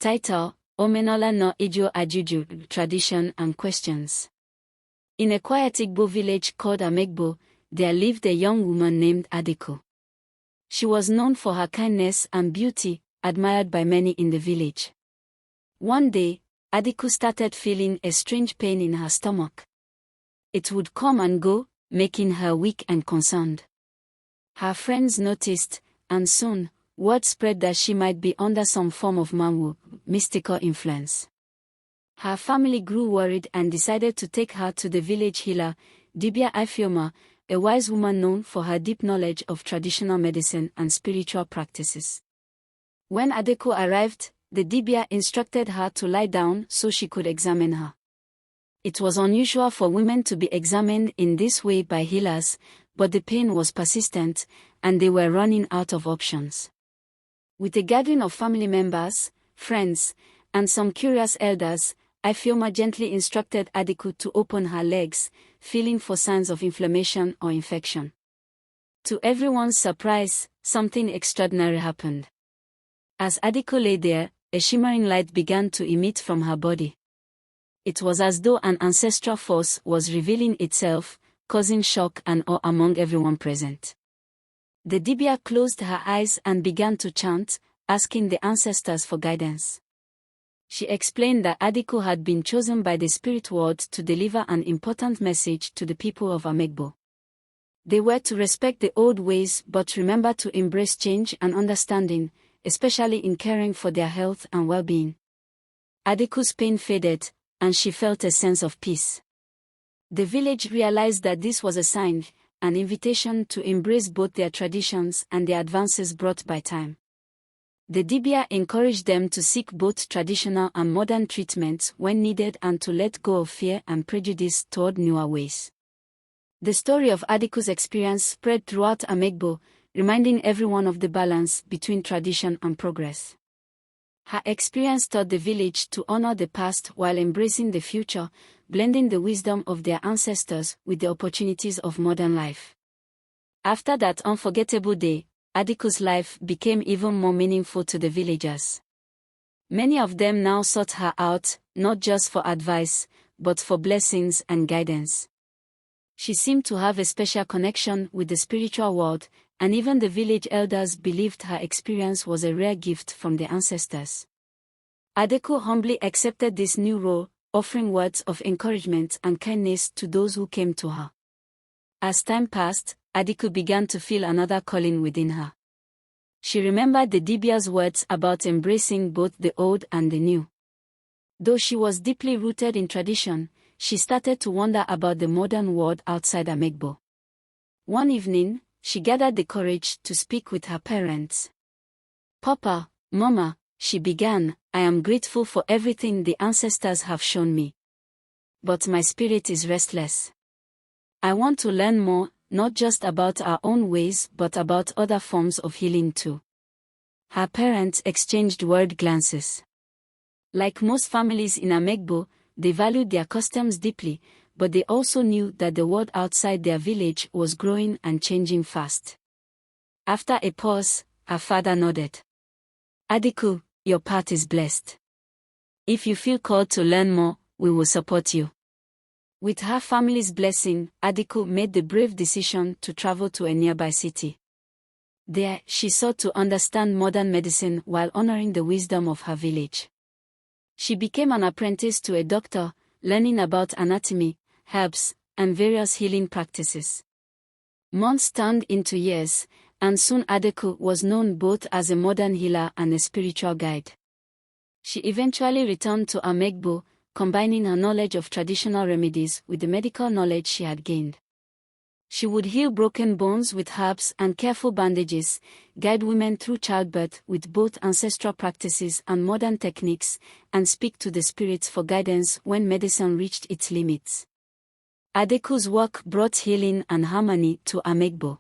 Title: Omenala no Ijo Ajuju, Tradition and Questions. In a quiet Igbo village called Amaigbo, there lived a young woman named Adaku. She was known for her kindness and beauty, admired by many in the village. One day, Adaku started feeling a strange pain in her stomach. It would come and go, making her weak and concerned. Her friends noticed, and soon, word spread that she might be under some form of manwu, mystical influence. Her family grew worried and decided to take her to the village healer, Dibia Ifeoma, a wise woman known for her deep knowledge of traditional medicine and spiritual practices. When Adaku arrived, the Dibia instructed her to lie down so she could examine her. It was unusual for women to be examined in this way by healers, but the pain was persistent, and they were running out of options. With a gathering of family members, friends, and some curious elders, Ifeoma gently instructed Adaku to open her legs, feeling for signs of inflammation or infection. To everyone's surprise, something extraordinary happened. As Adaku lay there, a shimmering light began to emit from her body. It was as though an ancestral force was revealing itself, causing shock and awe among everyone present. The Dibia closed her eyes and began to chant, asking the ancestors for guidance. She explained that Adaku had been chosen by the spirit world to deliver an important message to the people of Amaigbo. They were to respect the old ways but remember to embrace change and understanding, especially in caring for their health and well-being. Adaku's pain faded, and she felt a sense of peace. The village realized that this was a sign, an invitation to embrace both their traditions and the advances brought by time. The Dibia encouraged them to seek both traditional and modern treatments when needed and to let go of fear and prejudice toward newer ways. The story of Adaku's experience spread throughout Amaigbo, reminding everyone of the balance between tradition and progress. Her experience taught the village to honor the past while embracing the future, blending the wisdom of their ancestors with the opportunities of modern life. After that unforgettable day, Adaku's life became even more meaningful to the villagers. Many of them now sought her out, not just for advice, but for blessings and guidance. She seemed to have a special connection with the spiritual world, and even the village elders believed her experience was a rare gift from the ancestors. Adaku humbly accepted this new role, offering words of encouragement and kindness to those who came to her. As time passed, Adaku began to feel another calling within her. She remembered the Dibia's words about embracing both the old and the new. Though she was deeply rooted in tradition, she started to wonder about the modern world outside Amaigbo. One evening, she gathered the courage to speak with her parents. "Papa, Mama," she began, "I am grateful for everything the ancestors have shown me. But my spirit is restless. I want to learn more, not just about our own ways but about other forms of healing too." Her parents exchanged worried glances. Like most families in Amaigbo, they valued their customs deeply, but they also knew that the world outside their village was growing and changing fast. After a pause, her father nodded. "Adaku, your path is blessed. If you feel called to learn more, we will support you." With her family's blessing, Adaku made the brave decision to travel to a nearby city. There, she sought to understand modern medicine while honoring the wisdom of her village. She became an apprentice to a doctor, learning about anatomy, herbs, and various healing practices. Months turned into years, and soon Adaku was known both as a modern healer and a spiritual guide. She eventually returned to Amaigbo, combining her knowledge of traditional remedies with the medical knowledge she had gained. She would heal broken bones with herbs and careful bandages, guide women through childbirth with both ancestral practices and modern techniques, and speak to the spirits for guidance when medicine reached its limits. Adaku's work brought healing and harmony to Amaigbo.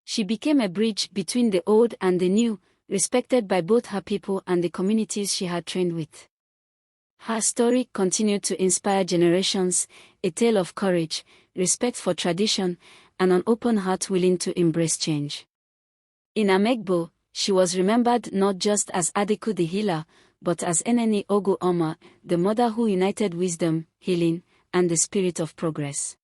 She became a bridge between the old and the new, respected by both her people and the communities she had trained with. Her story continued to inspire generations, a tale of courage, respect for tradition, and an open heart willing to embrace change. In Amaigbo, she was remembered not just as Adaku the healer, but as Eneni Ogu Oma, the mother who united wisdom, healing, and the spirit of progress.